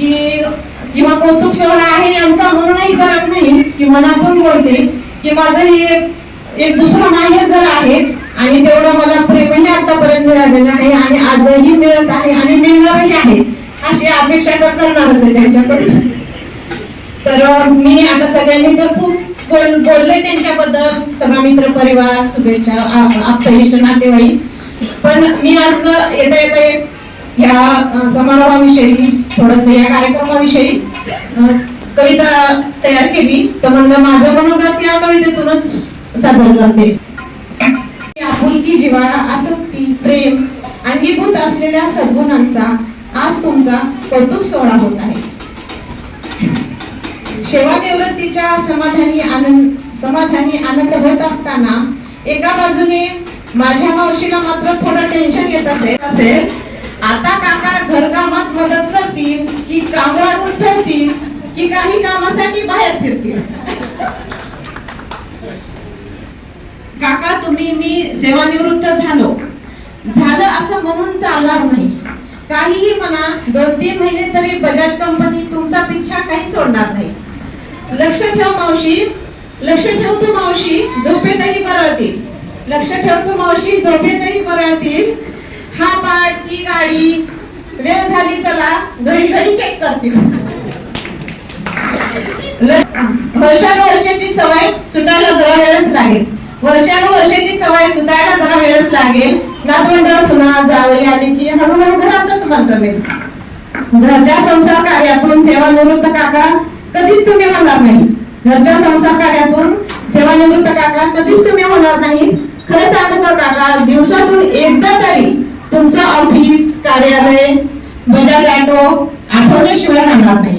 की किंवा कौतुक सोहळा आहे यांचा म्हणूनही करत नाही की मनातून बोलते की माझं हे एक दुसरं माहेर घर आहे आणि तेवढं मला प्रेमही आतापर्यंत मिळालेलं आहे आणि आजही मिळत आहे आणि मिळणारही आहे अशी अपेक्षा तर करणारच आहे त्यांच्याकडे. तर मी आता सगळ्यांनी तर खूप बोलले त्यांच्याबद्दल, सगळा मित्र परिवार, शुभेच्छा, आप्त नातेवाईक. पण मी आज येता येता या समारोहाविषयी थोडस या कार्यक्रमाविषयी कविता तयार केली. तर म्हणलं माझं मनोगत या कवितेतूनच सादर करते. आपुलकी, जिव्हाळा, आसक्ती, प्रेम अंगीभूत असलेल्या सद्गुणांचा आज तुमचा कौतुक सोहळा होत आहे. सेवानिवृत्तीच्या समाधानी आनंद होत असताना एका बाजूने माझ्या मावशीला मात्र थोडं टेन्शन येत असेल. आता काका घरकामात मदत करतील की काम वाढवून ठेवतील की काही कामासाठी बाहेर फिरतील. काका तुम्ही मी सेवानिवृत्त झालं असं म्हणून चालणार नाही. काहीही म्हणा, 2-3 महिने तरी बजाज कंपनी तुमचा पिच्छा काही सोडणार नाही. लक्ष ठेव मावशी, लक्ष ठेव तू मावशी, झोपेतही बरळतील. लक्ष ठेव तू मावशी, झोपेतही बरळतील. हा पाठ, ती गाडी, वेळ झाली चला, घडी घडी चेक करतील. वर्षानुवर्षाची सवय सुटायला जरा वेळच लागेल. वर्षानुवर्षाची सवय सुटायला जरा वेळच लागेल. नातवंड सुना जावई आली की हळूहळू घरातच मन रमेल. घरच्या संसार कार्यातून सेवानिवृत्त काका कधीच तुम्ही होणार नाही. घरच्या संसार कार्यातून सेवानिवृत्त काका कधीच तुम्ही होणार नाही. खरं सांगतो काका, दिवसातून एकदा तरी तुमचं ऑफिस, कार्यालय, बजाज ऑटो आठवण्याशिवाय राहणार नाही.